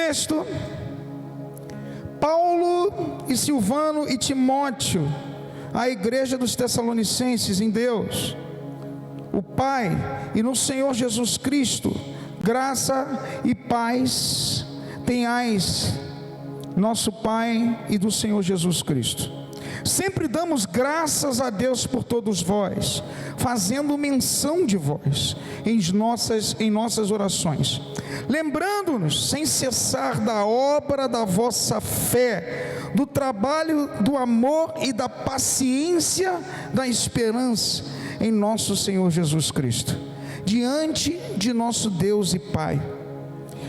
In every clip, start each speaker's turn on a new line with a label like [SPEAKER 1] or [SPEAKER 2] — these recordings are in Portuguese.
[SPEAKER 1] texto, Paulo e Silvano e Timóteo, a igreja dos Tessalonicenses em Deus, o Pai, e no Senhor Jesus Cristo, graça e paz tenhais, nosso Pai e do Senhor Jesus Cristo. Sempre damos graças a Deus por todos vós, fazendo menção de vós em nossas orações, lembrando-nos sem cessar da obra da vossa fé, do trabalho, do amor e da paciência da esperança em nosso Senhor Jesus Cristo, diante de nosso Deus e Pai.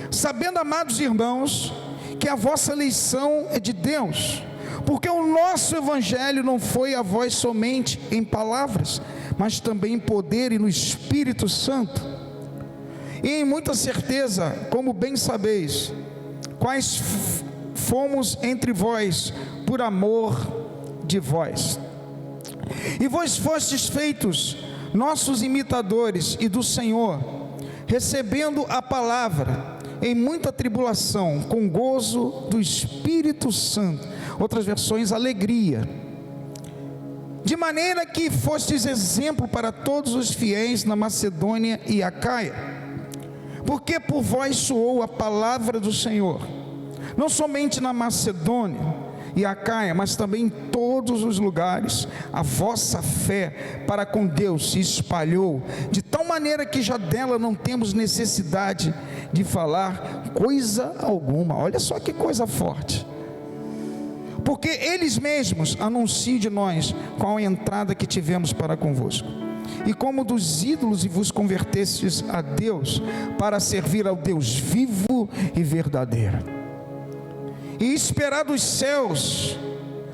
[SPEAKER 1] Sabendo, amados irmãos, que a vossa eleição é de Deus, porque o nosso evangelho não foi a vós somente em palavras, mas também em poder e no Espírito Santo, e em muita certeza, como bem sabeis, quais fomos entre vós por amor de vós. E vós fostes feitos nossos imitadores e do Senhor, recebendo a palavra em muita tribulação, com gozo do Espírito Santo. Outras versões, alegria. De maneira que fostes exemplo para todos os fiéis na Macedônia e Acaia, porque por vós soou a palavra do Senhor, não somente na Macedônia e Acaia, mas também em todos os lugares. A vossa fé para com Deus se espalhou, de tal maneira que já dela não temos necessidade de falar coisa alguma. Olha só que coisa forte. Porque eles mesmos anunciam de nós qual a entrada que tivemos para convosco, e como dos ídolos vos convertestes a Deus, para servir ao Deus vivo e verdadeiro, e esperar dos céus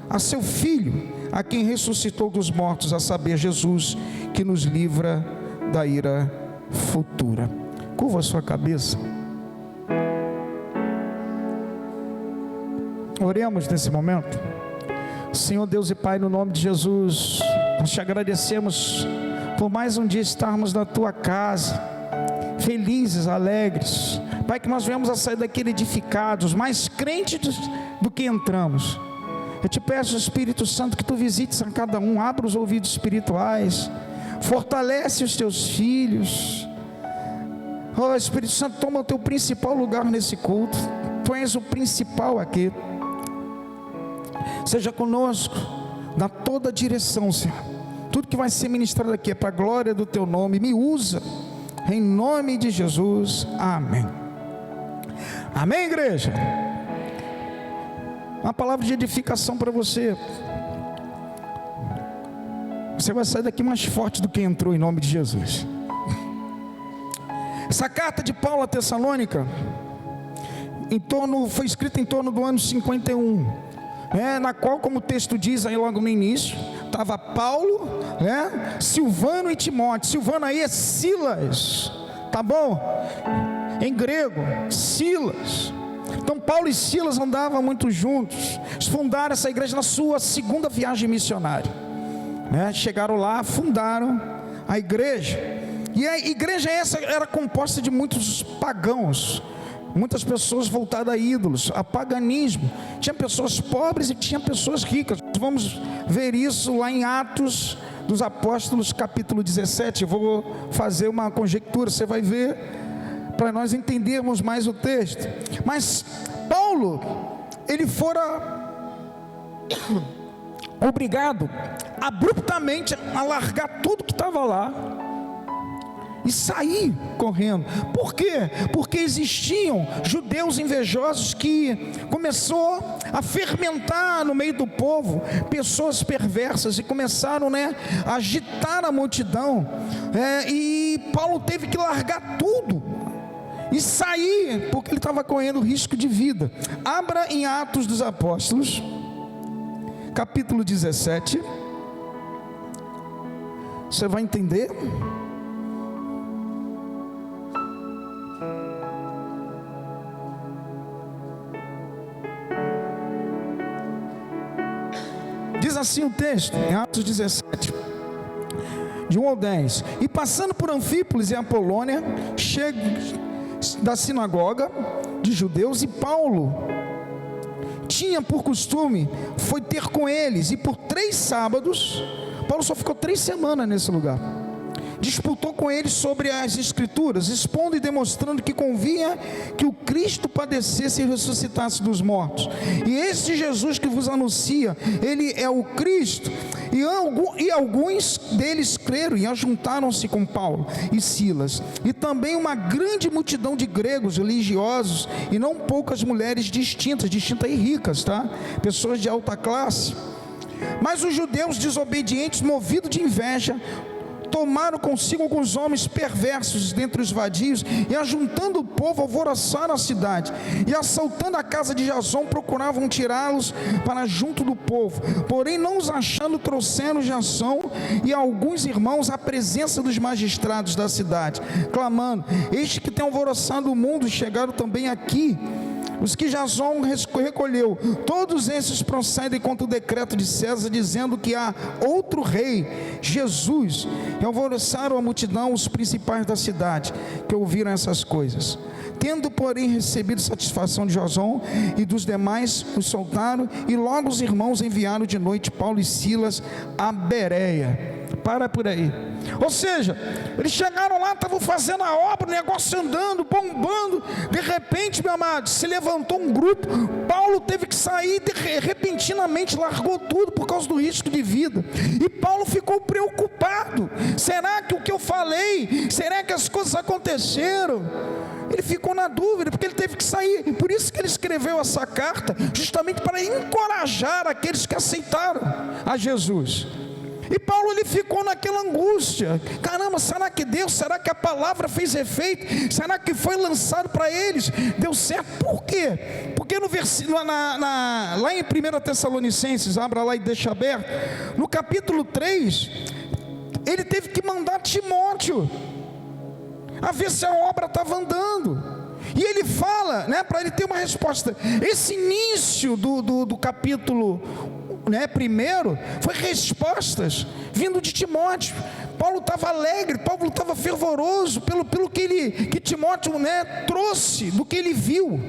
[SPEAKER 1] a seu Filho, a quem ressuscitou dos mortos, a saber, Jesus, que nos livra da ira futura. Curva a sua cabeça. Oremos nesse momento. Senhor Deus e Pai, no nome de Jesus, nós te agradecemos por mais um dia estarmos na tua casa, felizes, alegres. Pai, que nós venhamos a sair daqui edificados, mais crentes do que entramos. Eu te peço, Espírito Santo, que tu visites a cada um, abra os ouvidos espirituais, fortalece os teus filhos. Oh, Espírito Santo, toma o teu principal lugar nesse culto. Tu és o principal aqui. Seja conosco, dá toda a direção, Senhor. Tudo que vai ser ministrado aqui é para a glória do teu nome. Me usa, em nome de Jesus, amém. Amém, igreja? Uma palavra de edificação para você. Você vai sair daqui mais forte do que entrou, em nome de Jesus. Essa carta de Paulo a Tessalônica foi escrita em torno do ano 51, na qual, como o texto diz aí logo no início, estava Paulo, Silvano e Timóteo. Silvano aí é Silas, tá bom? Em grego, Silas. Então Paulo e Silas andavam muito juntos. Eles fundaram essa igreja na sua segunda viagem missionária, chegaram lá, fundaram a igreja. E a igreja essa era composta de muitos pagãos, muitas pessoas voltadas a ídolos, a paganismo. Tinha pessoas pobres e tinha pessoas ricas. Vamos ver isso lá em Atos dos Apóstolos, capítulo 17. Eu vou fazer uma conjectura, você vai ver, para nós entendermos mais o texto. Mas Paulo, ele fora obrigado abruptamente a largar tudo que estava lá e sair correndo. Por quê? Porque existiam judeus invejosos que começou a fermentar no meio do povo, pessoas perversas, e começaram a agitar a multidão, e Paulo teve que largar tudo e sair, porque ele estava correndo risco de vida. Abra em Atos dos Apóstolos, capítulo 17, você vai entender. Diz assim o texto, em Atos 17, de 1 ao 10. E passando por Anfípolis e Apolônia, da sinagoga de judeus, e Paulo tinha por costume, foi ter com eles, e por 3 sábados, Paulo só ficou 3 semanas nesse lugar, disputou com eles sobre as escrituras, expondo e demonstrando que convinha que o Cristo padecesse e ressuscitasse dos mortos. E este Jesus que vos anuncia, ele é o Cristo. E alguns deles creram e ajuntaram-se com Paulo e Silas, e também uma grande multidão de gregos religiosos, e não poucas mulheres distintas e ricas, tá? Pessoas de alta classe. Mas os judeus desobedientes, movidos de inveja, tomaram consigo alguns homens perversos dentre os vadios, e ajuntando o povo, alvoroçaram a cidade, e assaltando a casa de Jasão, procuravam tirá-los para junto do povo. Porém, não os achando, trouxeram Jasão e alguns irmãos à presença dos magistrados da cidade, clamando: este que tem alvoroçado o mundo, chegaram também aqui. Os que Jasão recolheu, todos esses procedem contra o decreto de César, dizendo que há outro rei, Jesus. E alvoroçaram a multidão, os principais da cidade, que ouviram essas coisas. Tendo, porém, recebido satisfação de Jasão e dos demais, os soltaram, e logo os irmãos enviaram de noite Paulo e Silas a Bereia. Para por aí. Ou seja, eles chegaram lá, estavam fazendo a obra, o negócio andando, bombando. De repente, meu amado, se levantou um grupo. Paulo teve que sair, repentinamente largou tudo por causa do risco de vida. E Paulo ficou preocupado: será que o que eu falei, será que as coisas aconteceram? Ele ficou na dúvida, porque ele teve que sair. Por isso que ele escreveu essa carta, justamente para encorajar aqueles que aceitaram a Jesus. E Paulo, ele ficou naquela angústia: caramba, será que Deus, será que a palavra fez efeito? Será que foi lançado para eles? Deu certo? Por quê? Porque no versículo, lá em 1 Tessalonicenses, abra lá e deixa aberto, no capítulo 3, ele teve que mandar Timóteo a ver se a obra estava andando. E ele fala, para ele ter uma resposta. Esse início do capítulo primeiro, foi respostas vindo de Timóteo. Paulo estava alegre, Paulo estava fervoroso pelo que Timóteo trouxe, do que ele viu.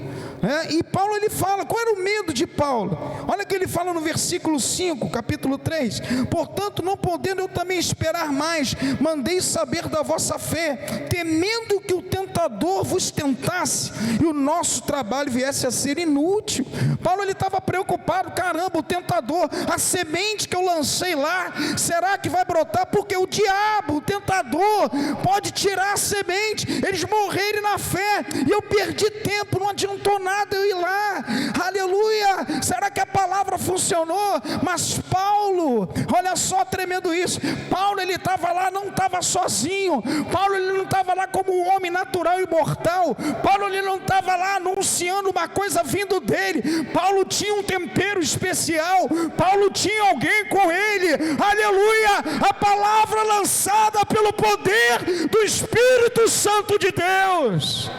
[SPEAKER 1] E Paulo, ele fala, qual era o medo de Paulo? Olha o que ele fala no versículo 5, capítulo 3: portanto, não podendo eu também esperar mais, mandei saber da vossa fé, temendo que o tentador vos tentasse, e o nosso trabalho viesse a ser inútil. Paulo, ele estava preocupado: caramba, o tentador, a semente que eu lancei lá, será que vai brotar? Porque o diabo, o tentador, pode tirar a semente, eles morrerem na fé, e eu perdi tempo, não adiantou nada eu ir lá. Aleluia! Será que a palavra funcionou? Mas Paulo, olha só, tremendo isso, Paulo, ele estava lá, não estava sozinho. Paulo, ele não estava lá como um homem natural e mortal. Paulo, ele não estava lá anunciando uma coisa vindo dele. Paulo tinha um tempero especial. Paulo tinha alguém com ele. Aleluia! A palavra lançada pelo poder do Espírito Santo de Deus.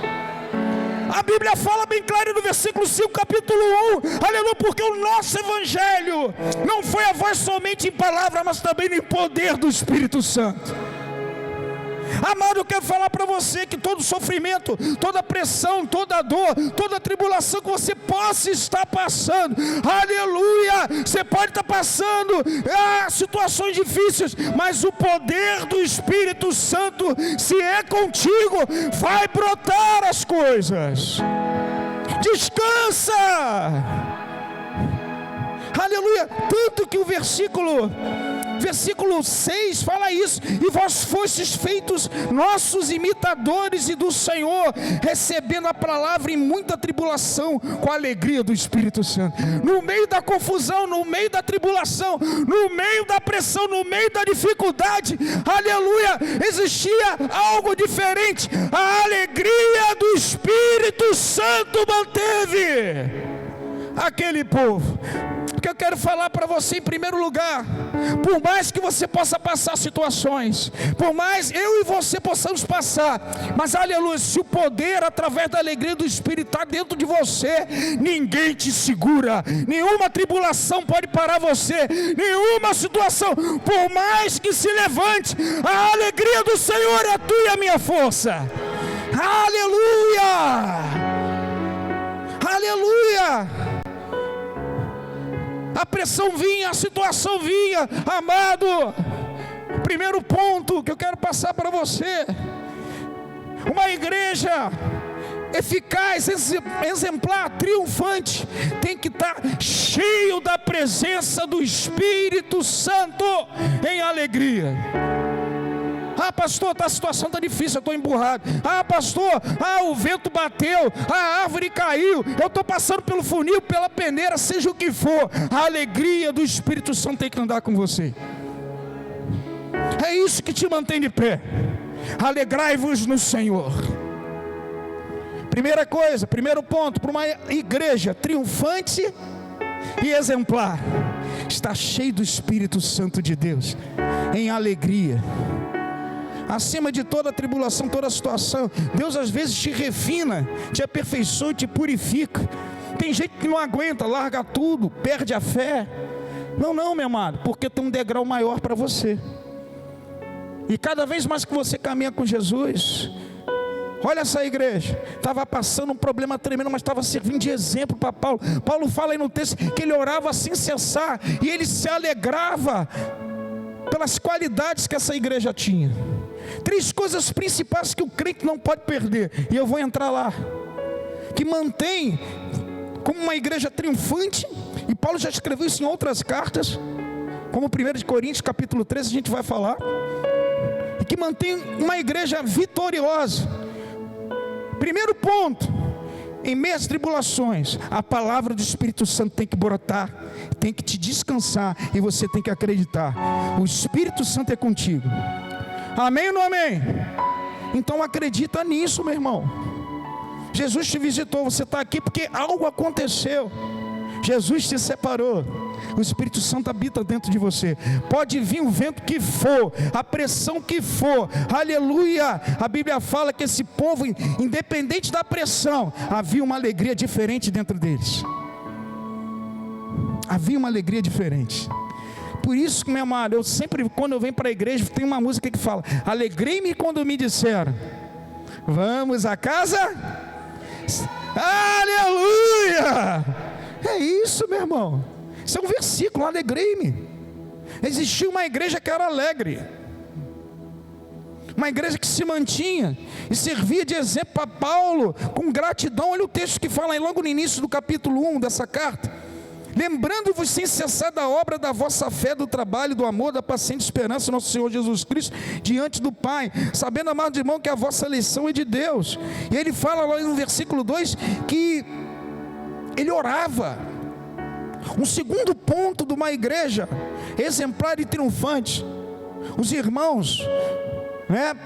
[SPEAKER 1] A Bíblia fala bem claro no versículo 5, capítulo 1, aleluia, porque o nosso evangelho não foi a voz somente em palavra, mas também em poder do Espírito Santo. Amado, eu quero falar para você que todo sofrimento, toda pressão, toda dor, toda tribulação que você possa estar passando, aleluia, você pode estar passando situações difíceis, mas o poder do Espírito Santo, se é contigo, vai brotar as coisas. Descansa, aleluia. Tanto que o versículo 6 fala isso: e vós fostes feitos nossos imitadores e do Senhor, recebendo a palavra em muita tribulação, com a alegria do Espírito Santo. No meio da confusão, no meio da tribulação, no meio da pressão, no meio da dificuldade, aleluia, existia algo diferente. A alegria do Espírito Santo manteve aquele povo. Porque eu quero falar para você, em primeiro lugar, por mais que você possa passar situações, por mais eu e você possamos passar, mas aleluia, se o poder através da alegria do Espírito está dentro de você, ninguém te segura, nenhuma tribulação pode parar você, nenhuma situação, por mais que se levante, a alegria do Senhor é a tua e a minha força. Aleluia! Aleluia! A pressão vinha, a situação vinha, amado. Primeiro ponto que eu quero passar para você: uma igreja eficaz, exemplar, triunfante, tem que estar cheio da presença do Espírito Santo em alegria. Ah, pastor, a situação está difícil, eu estou emburrado. Ah, pastor, o vento bateu, a árvore caiu, eu estou passando pelo funil, pela peneira, seja o que for, a alegria do Espírito Santo tem que andar com você. É isso que te mantém de pé. Alegrai-vos no Senhor. Primeira coisa, primeiro ponto, para uma igreja triunfante e exemplar: está cheio do Espírito Santo de Deus, em alegria. Acima de toda tribulação, toda situação, Deus às vezes te refina, te aperfeiçoa, te purifica. Tem gente que não aguenta, larga tudo, perde a fé. Não, meu amado, porque tem um degrau maior para você. E cada vez mais que você caminha com Jesus, olha essa igreja, estava passando um problema tremendo, mas estava servindo de exemplo para Paulo. Paulo fala aí no texto que ele orava sem cessar, e ele se alegrava pelas qualidades que essa igreja tinha. 3 coisas principais que o crente não pode perder, e eu vou entrar lá, que mantém como uma igreja triunfante, e Paulo já escreveu isso em outras cartas, como 1 Coríntios capítulo 13 a gente vai falar, e que mantém uma igreja vitoriosa. Primeiro ponto: em meio às tribulações, a palavra do Espírito Santo tem que brotar, tem que te descansar, e você tem que acreditar, o Espírito Santo é contigo. Amém ou não amém? Então acredita nisso, meu irmão. Jesus te visitou, você está aqui porque algo aconteceu. Jesus te separou, o Espírito Santo habita dentro de você. Pode vir o vento que for, a pressão que for, aleluia. A Bíblia fala que esse povo, independente da pressão, havia uma alegria diferente dentro deles. Havia uma alegria diferente. Por isso que, meu amado, eu sempre, quando eu venho para a igreja, tem uma música que fala: alegrei-me quando me disseram, vamos à casa. Aleluia! É isso, meu irmão. Isso é um versículo, alegrei-me. Existia uma igreja que era alegre, uma igreja que se mantinha e servia de exemplo para Paulo, com gratidão. Olha o texto que fala aí logo no início do capítulo 1 dessa carta: lembrando-vos sem cessar da obra da vossa fé, do trabalho, do amor, da paciente esperança nosso Senhor Jesus Cristo diante do Pai, sabendo, amado irmão, que a vossa eleição é de Deus. E ele fala lá no versículo 2 que ele orava. Um segundo ponto de uma igreja exemplar e triunfante: os irmãos,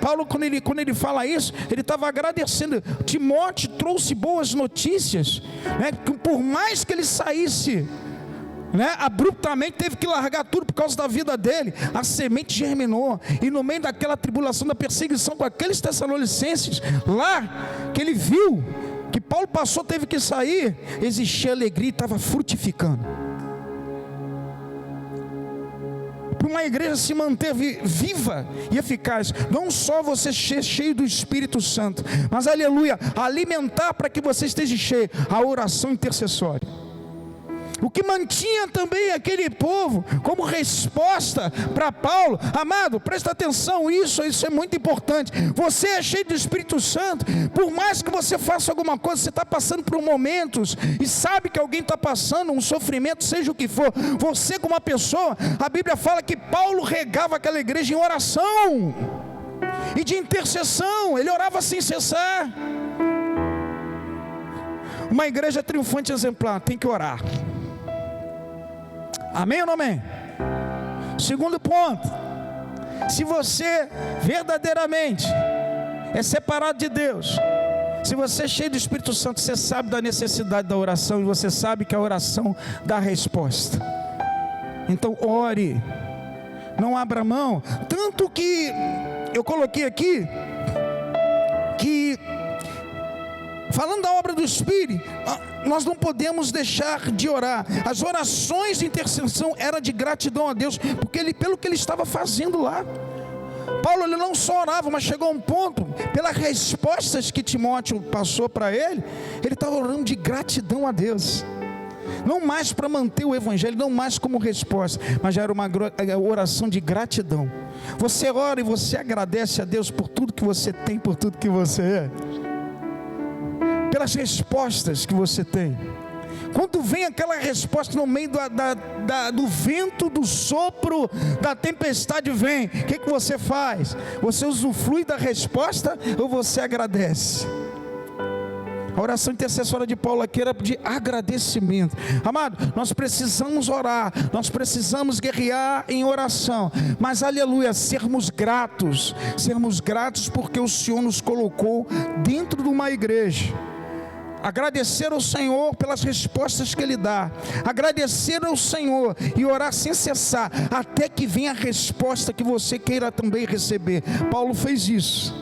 [SPEAKER 1] Paulo, quando ele fala isso, ele estava agradecendo. Timóteo trouxe boas notícias, que por mais que ele saísse, abruptamente, teve que largar tudo por causa da vida dele, a semente germinou, e no meio daquela tribulação, da perseguição com aqueles tessalonicenses lá, que ele viu que Paulo passou, teve que sair, existia alegria e estava frutificando. Para uma igreja se manter viva e eficaz, não só você ser cheio do Espírito Santo, mas, aleluia, alimentar para que você esteja cheio a oração intercessória. O que mantinha também aquele povo como resposta para Paulo, amado, presta atenção, isso é muito importante. Você é cheio do Espírito Santo, por mais que você faça alguma coisa, você está passando por momentos e sabe que alguém está passando um sofrimento, seja o que for, você como uma pessoa, a Bíblia fala que Paulo regava aquela igreja em oração e de intercessão, ele orava sem cessar. Uma igreja triunfante e exemplar tem que orar. Amém ou não amém? Segundo ponto: se você verdadeiramente é separado de Deus, se você é cheio do Espírito Santo, você sabe da necessidade da oração, e você sabe que a oração dá resposta. Então ore, não abra mão. Tanto que eu coloquei aqui que, falando da obra do Espírito, nós não podemos deixar de orar. As orações de intercessão eram de gratidão a Deus, pelo que ele estava fazendo lá. Paulo, ele não só orava, mas chegou a um ponto, pelas respostas que Timóteo passou para ele estava orando de gratidão a Deus. Não mais para manter o evangelho, não mais como resposta, mas já era uma oração de gratidão. Você ora e você agradece a Deus por tudo que você tem, por tudo que você é, pelas respostas que você tem. Quando vem aquela resposta no meio do vento, do sopro, da tempestade vem, o que você faz? Você usufrui da resposta ou você agradece? A oração intercessória de Paulo aqui era de agradecimento. Amado, nós precisamos orar, nós precisamos guerrear em oração, mas aleluia, sermos gratos porque o Senhor nos colocou dentro de uma igreja. Agradecer ao Senhor pelas respostas que Ele dá, agradecer ao Senhor e orar sem cessar, até que venha a resposta que você queira também receber. Paulo fez isso,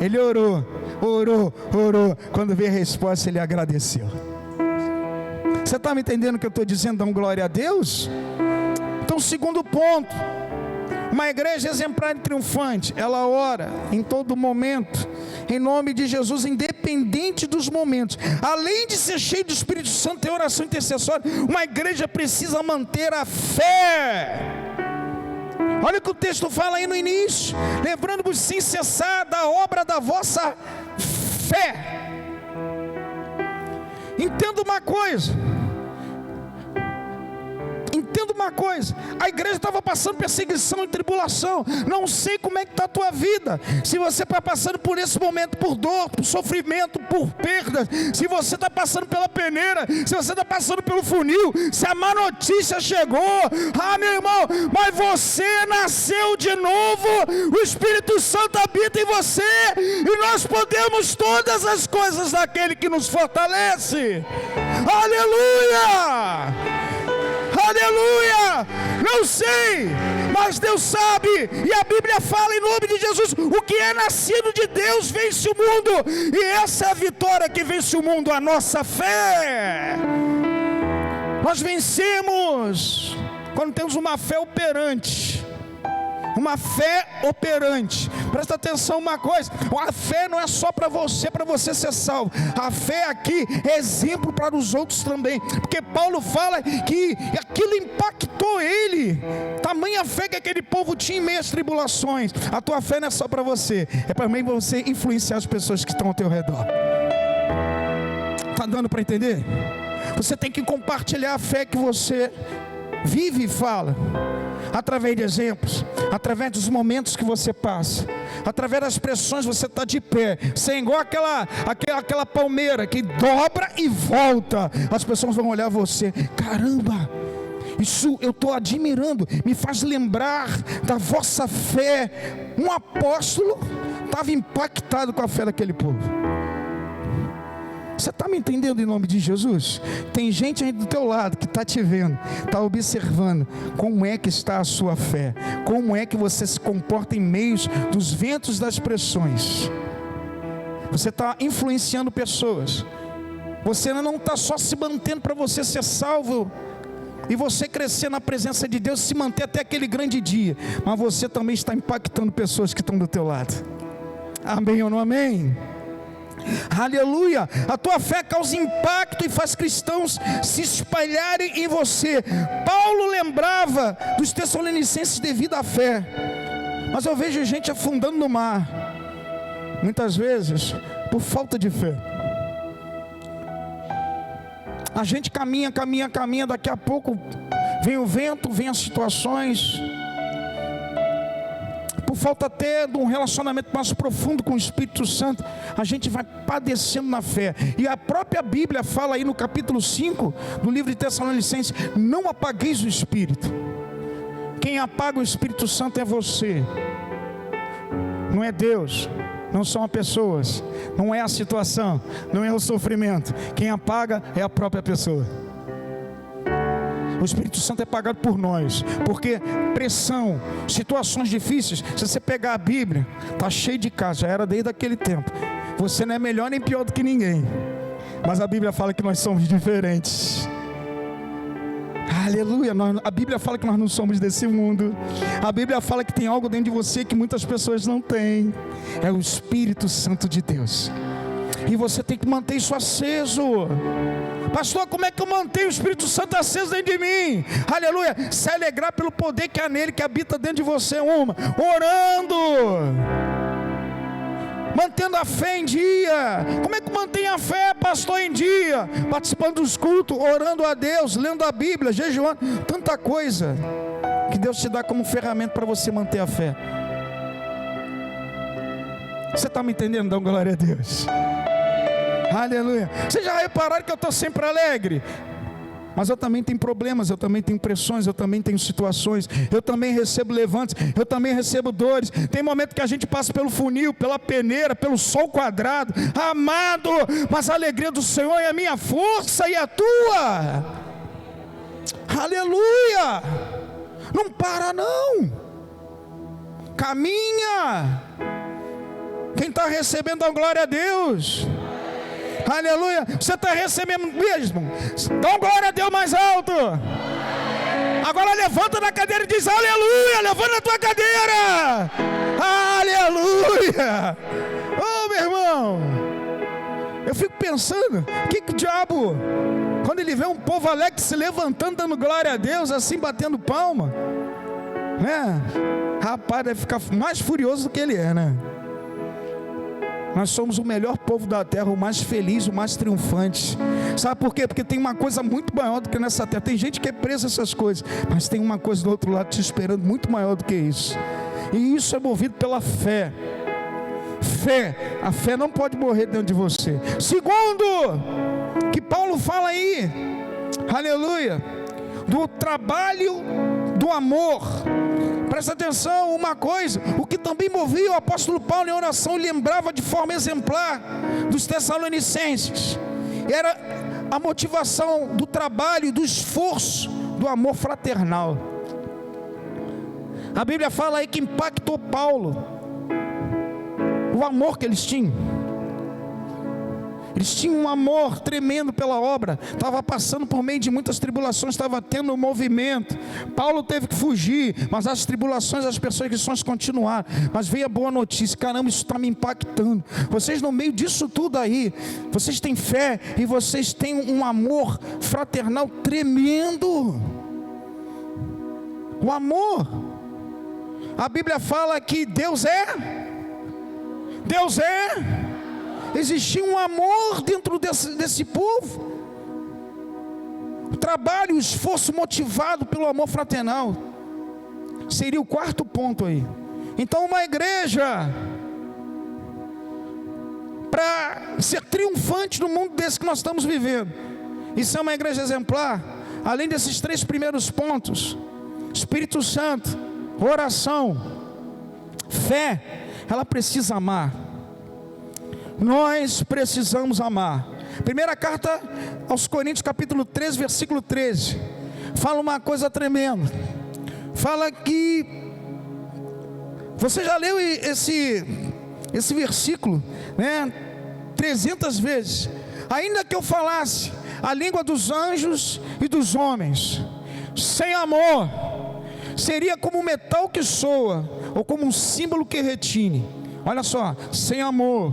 [SPEAKER 1] ele orou, quando veio a resposta ele agradeceu. Você está me entendendo o que eu estou dizendo? Dá glória a Deus? Então, segundo ponto, uma igreja exemplar e triunfante, ela ora em todo momento, em nome de Jesus, independente dos momentos. Além de ser cheio do Espírito Santo e oração intercessória, uma igreja precisa manter a fé. Olha o que o texto fala aí no início: lembrando-vos sem cessar da obra da vossa fé. Entenda uma coisa, a igreja estava passando perseguição e tribulação. Não sei como é que está a tua vida, se você está passando por esse momento, por dor, por sofrimento, por perdas, se você está passando pela peneira, se você está passando pelo funil, se a má notícia chegou, meu irmão, mas você nasceu de novo, o Espírito Santo habita em você, e nós podemos todas as coisas daquele que nos fortalece. Aleluia! Aleluia! Não sei, mas Deus sabe, e a Bíblia fala em nome de Jesus: o que é nascido de Deus vence o mundo, e essa é a vitória que vence o mundo, a nossa fé. Nós vencemos quando temos uma fé operante. Presta atenção uma coisa: a fé não é só para você ser salvo. A fé aqui é exemplo para os outros também, porque Paulo fala que aquilo impactou ele, tamanha fé que aquele povo tinha em meio às tribulações. A tua fé não é só para você, é para mim, você influenciar as pessoas que estão ao teu redor. Está dando para entender? Você tem que compartilhar a fé que você vive e fala, através de exemplos, através dos momentos que você passa, através das pressões. Você está de pé, você é igual aquela palmeira que dobra e volta. As pessoas vão olhar você: caramba, isso eu estou admirando, me faz lembrar da vossa fé. Um apóstolo estava impactado com a fé daquele povo. Você está me entendendo em nome de Jesus? Tem gente aí do teu lado que está te vendo, está observando como é que está a sua fé, como é que você se comporta em meio dos ventos das pressões. Você está influenciando pessoas. Você não está só se mantendo para você ser salvo e você crescer na presença de Deus, se manter até aquele grande dia, mas você também está impactando pessoas que estão do teu lado. Amém ou não amém? Aleluia! A tua fé causa impacto e faz cristãos se espalharem em você. Paulo lembrava dos Tessalonicenses devido à fé, mas eu vejo gente afundando no mar, muitas vezes por falta de fé. A gente caminha, daqui a pouco vem o vento, vem as situações, por falta até de um relacionamento mais profundo com o Espírito Santo, a gente vai padecendo na fé. E a própria Bíblia fala aí no capítulo 5 do livro de Tessalonicenses: não apagueis o Espírito. Quem apaga o Espírito Santo é você, não é Deus, não são as pessoas, não é a situação, não é o sofrimento. Quem apaga é a própria pessoa. O Espírito Santo é pagado por nós, porque pressão, situações difíceis, se você pegar a Bíblia, está cheio de casos, já era desde aquele tempo. Você não é melhor nem pior do que ninguém, mas a Bíblia fala que nós somos diferentes. Aleluia. A Bíblia fala que nós não somos desse mundo. A Bíblia fala que tem algo dentro de você que muitas pessoas não têm. É o Espírito Santo de Deus. E você tem que manter isso aceso. Pastor, como é que eu mantenho o Espírito Santo aceso dentro de mim? Aleluia. Se alegrar pelo poder que há nele, que habita dentro de você. Orando, mantendo a fé em dia. Como é que mantém a fé, pastor, em dia? Participando dos cultos, orando a Deus, lendo a Bíblia, jejuando. Tanta coisa que Deus te dá como ferramenta para você manter a fé. Você está me entendendo? Dá glória a Deus. Aleluia. Vocês já repararam que eu estou sempre alegre? Mas eu também tenho problemas, eu também tenho pressões, eu também tenho situações, eu também recebo levantes, eu também recebo dores. Tem momento que a gente passa pelo funil, pela peneira, pelo sol quadrado. Amado, mas a alegria do Senhor é a minha força e a tua. Aleluia. Não para não. Caminha. Quem está recebendo a glória a Deus? Aleluia. Você está recebendo mesmo? Dá glória a Deus mais alto. Agora levanta da cadeira e diz aleluia. Levanta a tua cadeira. Aleluia. Oh, meu irmão, eu fico pensando, que diabo, quando ele vê um povo alegre se levantando, dando glória a Deus, assim batendo palma, né? Rapaz, deve ficar mais furioso do que ele é, né? Nós somos o melhor povo da terra, o mais feliz, o mais triunfante. Sabe por quê? Porque tem uma coisa muito maior do que nessa terra. Tem gente que é presa a essas coisas, mas tem uma coisa do outro lado te esperando muito maior do que isso. E isso é movido pela fé. Fé. A fé não pode morrer dentro de você. Segundo, que Paulo fala aí, aleluia, do trabalho do amor. Presta atenção, uma coisa, o que também movia o apóstolo Paulo em oração, lembrava de forma exemplar dos Tessalonicenses, era a motivação do trabalho e do esforço do amor fraternal. A Bíblia fala aí que impactou Paulo o amor que eles tinham. Eles tinham um amor tremendo pela obra. Estava passando por meio de muitas tribulações, estava tendo um movimento. Paulo teve que fugir, mas as tribulações, as perseguições continuaram. Mas veio a boa notícia: caramba, isso está me impactando. Vocês no meio disso tudo aí, vocês têm fé e vocês têm um amor fraternal tremendo. O amor. A Bíblia fala que Deus é. Existia um amor dentro desse povo. O trabalho, o esforço motivado pelo amor fraternal seria o quarto ponto aí. Então uma igreja, para ser triunfante no mundo desse que nós estamos vivendo, isso é uma igreja exemplar. Além desses três primeiros pontos: Espírito Santo, oração, fé, ela precisa amar. Nós precisamos amar. Primeira carta aos Coríntios, capítulo 13, versículo 13, fala uma coisa tremenda. Fala que, você já leu esse versículo, né? 300 vezes. Ainda que eu falasse a língua dos anjos e dos homens, sem amor, seria como um metal que soa, ou como um símbolo que retine. Olha só, sem amor,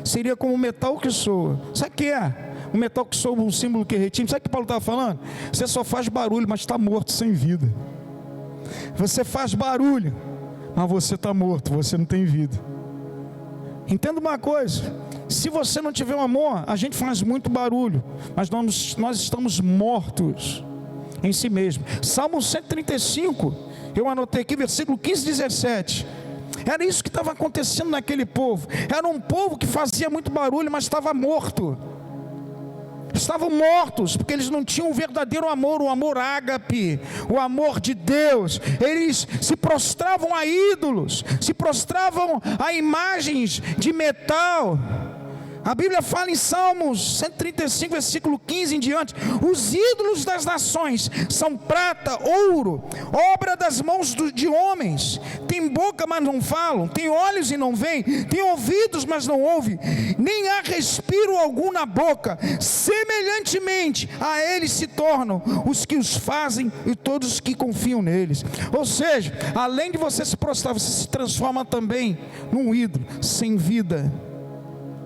[SPEAKER 1] seria como um metal que soa. Sabe o que é? Um metal que soa, um símbolo que retine. Sabe o que Paulo estava falando? Você só faz barulho, mas está morto, sem vida. Você faz barulho, mas você está morto, você não tem vida. Entenda uma coisa: se você não tiver um amor, a gente faz muito barulho, mas nós estamos mortos em si mesmo. Salmo 135, eu anotei aqui, versículo 15 e 17. Era isso que estava acontecendo naquele povo. Era um povo que fazia muito barulho, mas estava morto. Estavam mortos, porque eles não tinham o verdadeiro amor, o amor ágape, o amor de Deus. Eles se prostravam a ídolos, se prostravam a imagens de metal. A Bíblia fala em Salmos 135, versículo 15 em diante: os ídolos das nações são prata, ouro, obra das mãos de homens. Tem boca, mas não falam, tem olhos e não veem, tem ouvidos, mas não ouvem, nem há respiro algum na boca. Semelhantemente a eles se tornam os que os fazem e todos os que confiam neles. Ou seja, além de você se prostrar, você se transforma também num ídolo sem vida,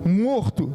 [SPEAKER 1] morto.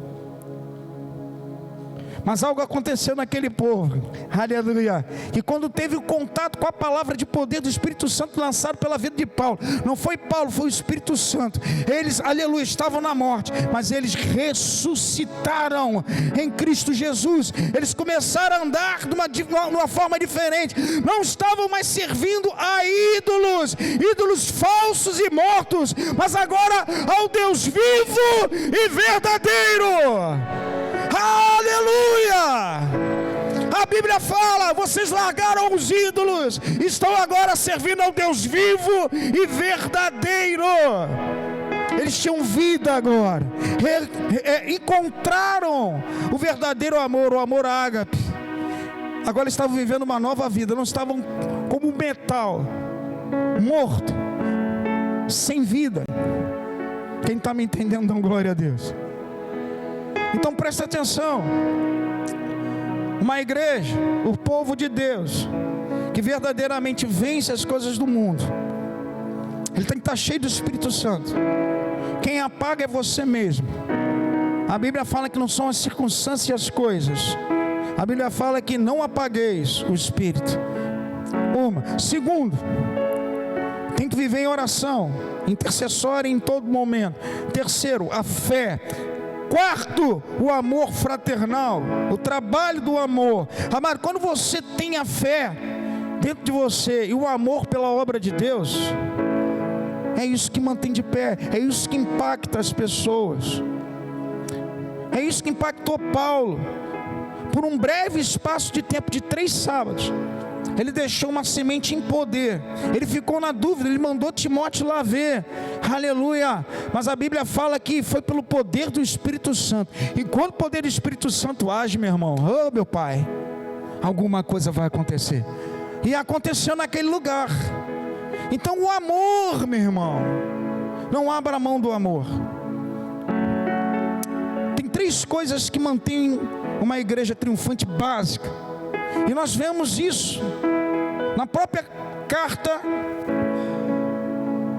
[SPEAKER 1] Mas algo aconteceu naquele povo, aleluia, que quando teve o contato com a palavra de poder do Espírito Santo lançado pela vida de Paulo, não foi Paulo, foi o Espírito Santo. Eles, aleluia, estavam na morte, mas eles ressuscitaram em Cristo Jesus. Eles começaram a andar de uma forma diferente, não estavam mais servindo a ídolos falsos e mortos, mas agora ao Deus vivo e verdadeiro. Aleluia! A Bíblia fala: vocês largaram os ídolos, estão agora servindo ao Deus vivo e verdadeiro. Eles tinham vida agora, encontraram o verdadeiro amor, o amor ágape. Agora estavam vivendo uma nova vida, não estavam como metal, morto, sem vida. Quem está me entendendo, dá glória a Deus. Então presta atenção, uma igreja, o povo de Deus, que verdadeiramente vence as coisas do mundo, ele tem que estar cheio do Espírito Santo. Quem apaga é você mesmo. A Bíblia fala que não são as circunstâncias e as coisas. A Bíblia fala que não apagueis o Espírito. Segundo, tem que viver em oração, intercessória em todo momento. Terceiro, a fé. Quarto, o amor fraternal, o trabalho do amor. Amado, quando você tem a fé dentro de você e o amor pela obra de Deus, é isso que mantém de pé, é isso que impacta as pessoas. É isso que impactou Paulo. Por um breve espaço de tempo de 3 sábados, ele deixou uma semente em poder. Ele ficou na dúvida, ele mandou Timóteo lá ver, aleluia. Mas a Bíblia fala que foi pelo poder do Espírito Santo. E quando o poder do Espírito Santo age, meu irmão, oh meu pai, alguma coisa vai acontecer. E aconteceu naquele lugar. Então o amor, meu irmão, não abra mão do amor. Tem 3 coisas que mantêm uma igreja triunfante básica, e nós vemos isso na própria carta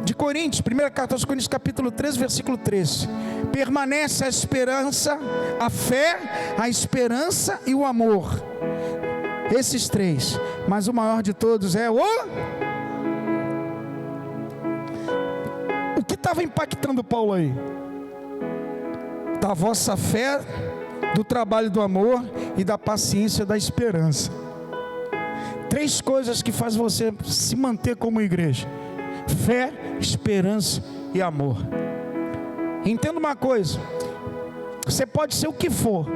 [SPEAKER 1] de Coríntios, primeira carta aos Coríntios, capítulo 13, versículo 13. Permanece a esperança, a fé, a esperança e o amor. Esses 3, mas o maior de todos é o que estava impactando Paulo aí? Da vossa fé, do trabalho do amor e da paciência da esperança. 3 coisas que fazem você se manter como igreja: fé, esperança e amor. Entenda uma coisa: você pode ser o que for,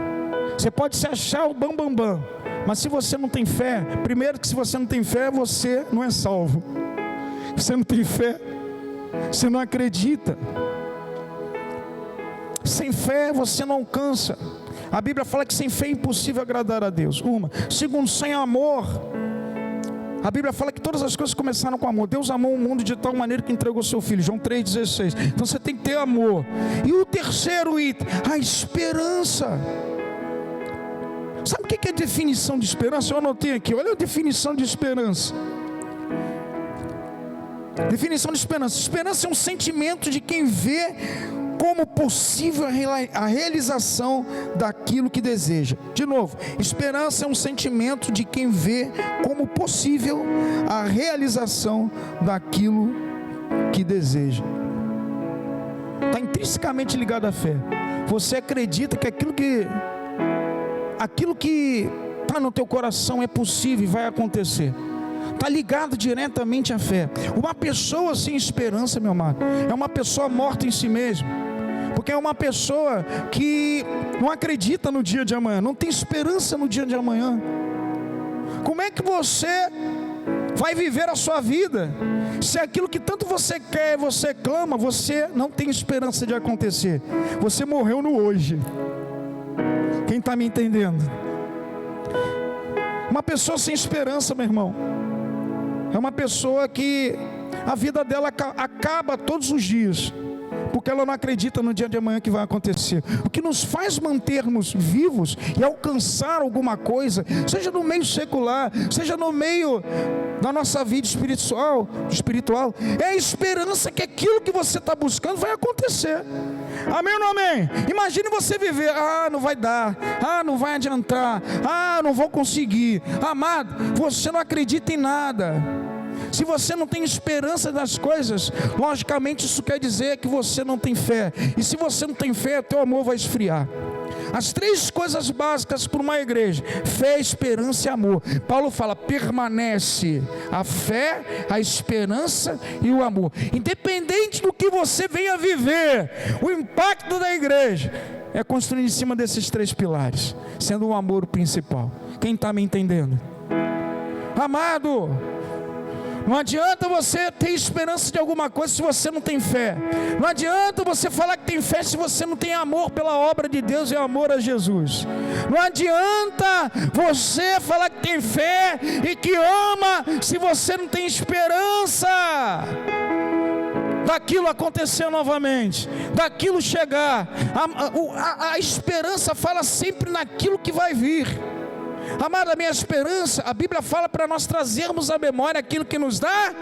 [SPEAKER 1] você pode se achar o bambambam, mas se você não tem fé, primeiro que se você não tem fé, você não é salvo. Você não tem fé, você não acredita. Sem fé você não alcança. A Bíblia fala que sem fé é impossível agradar a Deus. Segundo, sem amor. A Bíblia fala que todas as coisas começaram com amor. Deus amou o mundo de tal maneira que entregou seu Filho. João 3,16. Então você tem que ter amor. E o terceiro item, a esperança. Sabe o que é a definição de esperança? Eu anotei aqui, olha a definição de esperança. Definição de esperança. Esperança é um sentimento de quem vê como possível a realização daquilo que deseja. De novo, esperança é um sentimento de quem vê como possível a realização daquilo que deseja. Está intrinsecamente ligado à fé. Você acredita que aquilo que está no teu coração é possível e vai acontecer. Está ligado diretamente à fé. Uma pessoa sem esperança, meu amado, é uma pessoa morta em si mesma. Porque é uma pessoa que não acredita no dia de amanhã, não tem esperança no dia de amanhã. Como é que você vai viver a sua vida. Se aquilo que tanto você quer, você clama, você não tem esperança de acontecer. Você morreu no hoje. Quem está me entendendo? Uma pessoa sem esperança, meu irmão, é uma pessoa que a vida dela acaba todos os dias, porque ela não acredita no dia de amanhã que vai acontecer. O que nos faz mantermos vivos e alcançar alguma coisa, seja no meio secular, seja no meio da nossa vida espiritual, é a esperança que aquilo que você está buscando vai acontecer. Amém ou não amém? Imagine você viver: não vai dar, não vai adiantar, não vou conseguir. Amado, você não acredita em nada. Se você não tem esperança das coisas, logicamente isso quer dizer que você não tem fé. E se você não tem fé, teu amor vai esfriar. As 3 coisas básicas para uma igreja: fé, esperança e amor. Paulo fala: permanece a fé, a esperança e o amor. Independente do que você venha viver, o impacto da igreja é construído em cima desses 3 pilares, sendo o amor o principal. Quem está me entendendo? Amado, não adianta você ter esperança de alguma coisa se você não tem fé. Não adianta você falar que tem fé se você não tem amor pela obra de Deus e amor a Jesus. Não adianta você falar que tem fé e que ama se você não tem esperança daquilo acontecer novamente, daquilo chegar. A esperança fala sempre naquilo que vai vir. Amada, a minha esperança, a Bíblia fala para nós trazermos à memória aquilo que nos dá.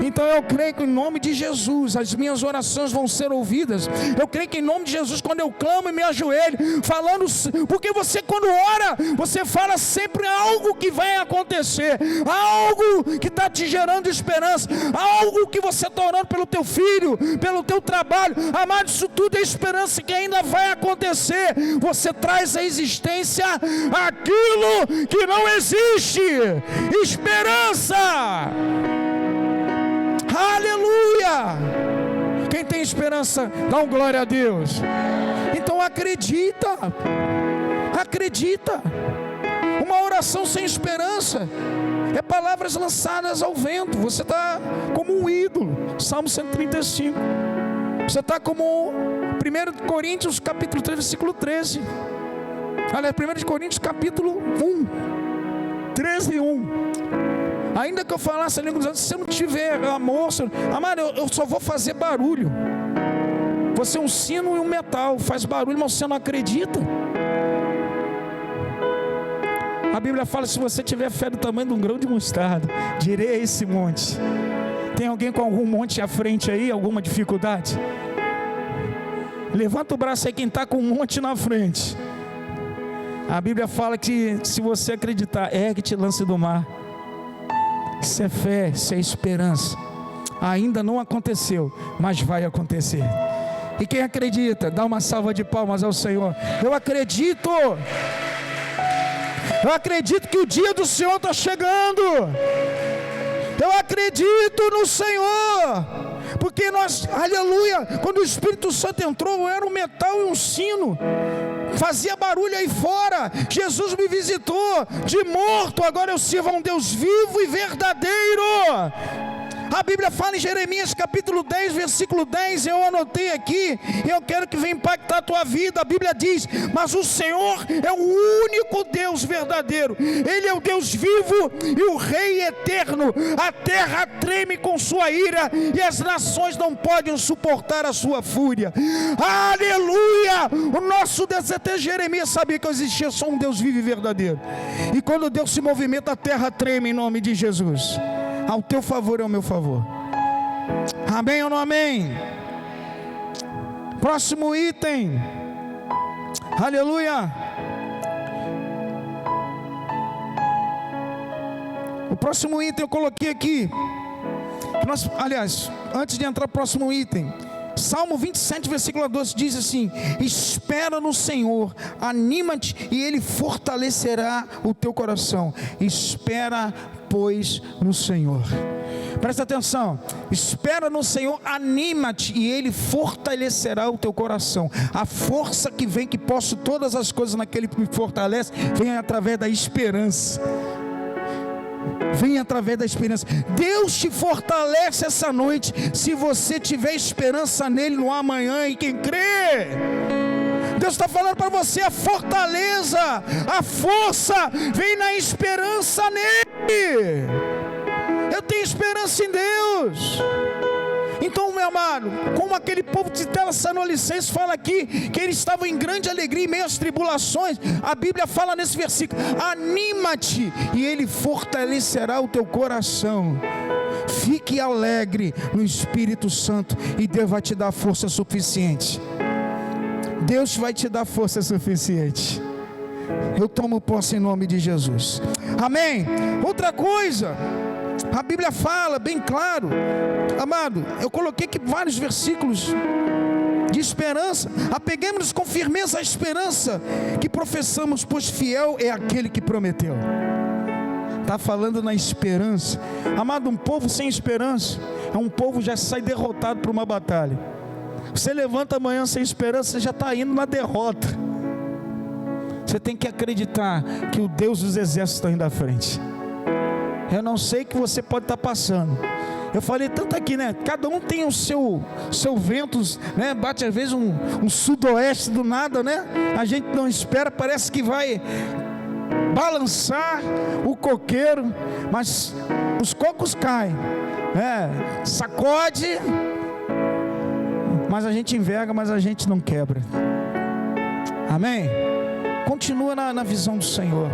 [SPEAKER 1] Então eu creio que em nome de Jesus as minhas orações vão ser ouvidas. Eu creio que em nome de Jesus, quando eu clamo e me ajoelho falando, porque você quando ora, você fala sempre algo que vai acontecer, algo que está te gerando esperança, algo que você está orando pelo teu filho, pelo teu trabalho. Amado, isso tudo é esperança que ainda vai acontecer. Você traz à existência aquilo que não existe. Esperança. Aleluia! Quem tem esperança, dá um glória a Deus. Então acredita. Uma oração sem esperança é palavras lançadas ao vento. Você está como um ídolo. Salmo 135. Você está como 1 Coríntios capítulo 3, versículo 13. Olha, 1 Coríntios capítulo 1, 13 e 1. Ainda que eu falasse a língua dos anjos, se eu não tiver amor, amado, eu só vou fazer barulho. Você é um sino e um metal, faz barulho, mas você não acredita. A Bíblia fala: se você tiver fé do tamanho de um grão de mostarda, direi a esse monte. Tem alguém com algum monte à frente aí, alguma dificuldade? Levanta o braço aí quem está com um monte na frente. A Bíblia fala que se você acreditar, ergue-te e lance do mar. Isso é fé, isso é esperança. Ainda não aconteceu, mas vai acontecer. E quem acredita, dá uma salva de palmas ao Senhor. Eu acredito que o dia do Senhor está chegando. Eu acredito no Senhor, porque nós, aleluia, quando o Espírito Santo entrou, eu era um metal e um sino, fazia barulho aí fora. Jesus me visitou de morto, agora eu sirvo a um Deus vivo e verdadeiro. A Bíblia fala em Jeremias capítulo 10, versículo 10, eu anotei aqui, e eu quero que venha impactar a tua vida. A Bíblia diz: mas o Senhor é o único Deus verdadeiro, Ele é o Deus vivo e o Rei eterno. A terra treme com sua ira, e as nações não podem suportar a sua fúria. Aleluia! O nosso Deus, até Jeremias sabia que existia só um Deus vivo e verdadeiro, e quando Deus se movimenta, a terra treme em nome de Jesus. Ao teu favor é o meu favor. Amém ou não amém? Próximo item. Aleluia. O próximo item eu coloquei aqui. Aliás, antes de entrar no próximo item, Salmo 27, versículo 12 diz assim: espera no Senhor, anima-te e Ele fortalecerá o teu coração. Espera, pois, no Senhor. Presta atenção, espera no Senhor, anima-te e Ele fortalecerá o teu coração. A força que vem, que posso todas as coisas naquele que me fortalece, vem através da esperança. Vem através da esperança. Deus te fortalece essa noite, se você tiver esperança nele no amanhã, e quem crê, Deus está falando para você, a fortaleza, a força, vem na esperança nele. Eu tenho esperança em Deus. Então, meu amado, como aquele povo de Tessalonicenses fala aqui, que eles estavam em grande alegria em meio às tribulações, a Bíblia fala nesse versículo, anima-te e Ele fortalecerá o teu coração. Fique alegre no Espírito Santo e Deus vai te dar força suficiente. Deus vai te dar força suficiente. Eu tomo posse em nome de Jesus. Amém. Outra coisa, a Bíblia fala bem claro, amado, eu coloquei aqui vários versículos de esperança. Apeguemos-nos com firmeza à esperança que professamos, pois fiel é aquele que prometeu. Está falando na esperança. Amado, um povo sem esperança é um povo que já sai derrotado para uma batalha. Você levanta amanhã sem esperança, você já está indo na derrota. Você tem que acreditar que o Deus dos exércitos está indo à frente. Eu não sei o que você pode estar passando. Eu falei tanto aqui, né? Cada um tem o seu vento, né? Bate às vezes um sudoeste do nada, né? A gente não espera, parece que vai balançar o coqueiro, mas os cocos caem, sacode, mas a gente enverga, mas a gente não quebra. Amém? Continua na visão do Senhor.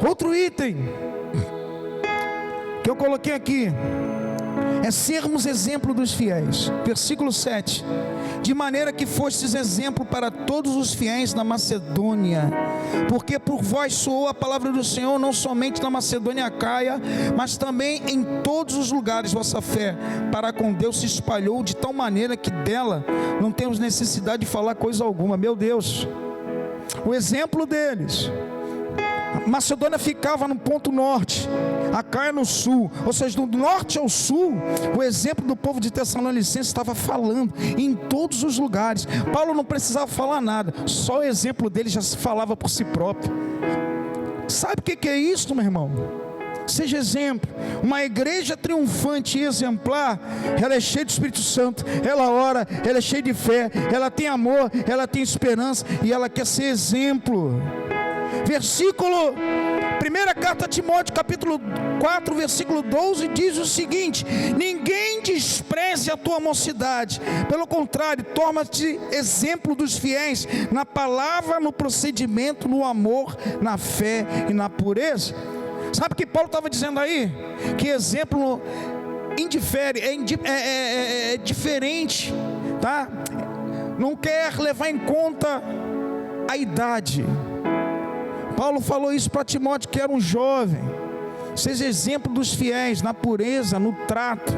[SPEAKER 1] Outro item que eu coloquei aqui é sermos exemplo dos fiéis. Versículo 7: de maneira que fostes exemplo para todos os fiéis na Macedônia, porque por vós soou a palavra do Senhor, não somente na Macedônia e Acaia, mas também em todos os lugares vossa fé para com Deus se espalhou de tal maneira que dela não temos necessidade de falar coisa alguma. Meu Deus, o exemplo deles. Macedônia ficava no ponto norte, Acaia no sul, ou seja, do norte ao sul, o exemplo do povo de Tessalonicenses estava falando em todos os lugares. Paulo não precisava falar nada, só o exemplo dele já se falava por si próprio. Sabe o que é isso, meu irmão? Seja exemplo. Uma igreja triunfante e exemplar, ela é cheia do Espírito Santo, ela ora, ela é cheia de fé, ela tem amor, ela tem esperança e ela quer ser exemplo. Versículo, primeira carta a Timóteo, capítulo 4, versículo 12, diz o seguinte: ninguém despreze a tua mocidade, pelo contrário, torna-te exemplo dos fiéis, na palavra, no procedimento, no amor, na fé e na pureza. Sabe o que Paulo estava dizendo aí? Que exemplo indifere, é diferente, tá? Não quer levar em conta a idade. Paulo falou isso para Timóteo, que era um jovem. Seja exemplo dos fiéis na pureza, no trato.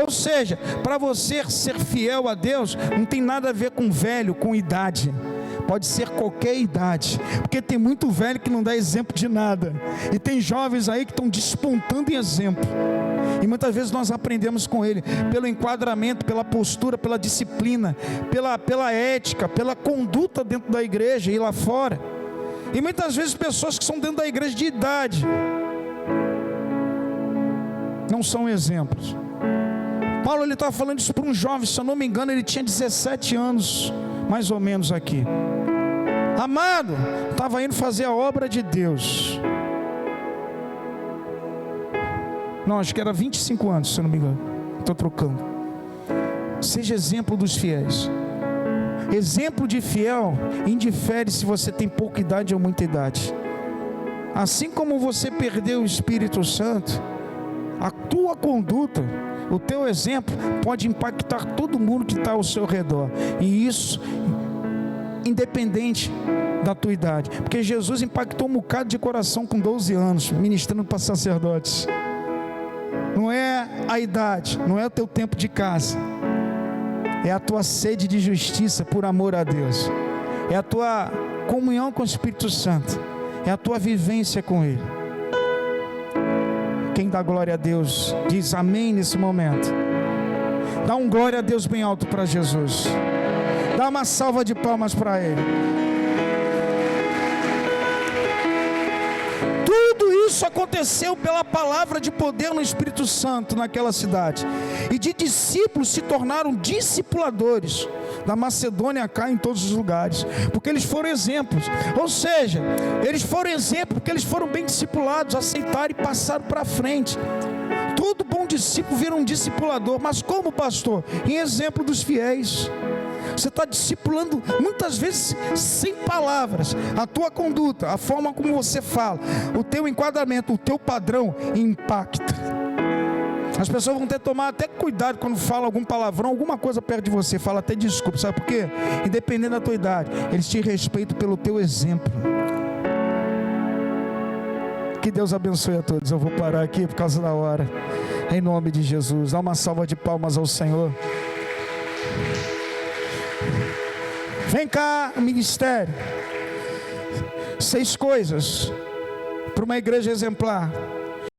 [SPEAKER 1] Ou seja, para você ser fiel a Deus, não tem nada a ver com velho, com idade. Pode ser qualquer idade, porque tem muito velho que não dá exemplo de nada, e tem jovens aí que estão despontando em exemplo, e muitas vezes nós aprendemos com ele, pelo enquadramento, pela postura, pela disciplina, pela ética, pela conduta dentro da igreja e lá fora. E muitas vezes pessoas que são dentro da igreja de idade não são exemplos. Paulo, ele estava falando isso para um jovem, se eu não me engano ele tinha 17 anos, mais ou menos aqui. Amado, estava indo fazer a obra de Deus. Não, acho que era 25 anos, se eu não me engano. Estou trocando. Seja exemplo dos fiéis. Exemplo de fiel indifere se você tem pouca idade ou muita idade. Assim como você perdeu o Espírito Santo, a tua conduta, o teu exemplo pode impactar todo mundo que está ao seu redor. E isso independente da tua idade, porque Jesus impactou um bocado de coração com 12 anos, ministrando para sacerdotes. Não é a idade, não é o teu tempo de casa, é a tua sede de justiça por amor a Deus, é a tua comunhão com o Espírito Santo, é a tua vivência com Ele. Quem dá glória a Deus, diz amém nesse momento. Dá um glória a Deus bem alto para Jesus. Dá uma salva de palmas para Ele. Tudo isso aconteceu pela palavra de poder no Espírito Santo naquela cidade. E de discípulos se tornaram discipuladores. Da Macedônia cá em todos os lugares, porque eles foram exemplos. Ou seja, eles foram exemplos porque eles foram bem discipulados, aceitaram e passaram para frente. Todo bom discípulo vira um discipulador. Mas como, pastor? Em exemplo dos fiéis. Você está discipulando muitas vezes sem palavras. A tua conduta, a forma como você fala, o teu enquadramento, o teu padrão impacta. As pessoas vão ter que tomar até cuidado quando fala algum palavrão, alguma coisa perto de você. Fala até desculpa, sabe por quê? Independente da tua idade, eles te respeitam pelo teu exemplo. Que Deus abençoe a todos. Eu vou parar aqui por causa da hora. Em nome de Jesus. Dá uma salva de palmas ao Senhor. Vem cá, ministério. 6 coisas para uma igreja exemplar.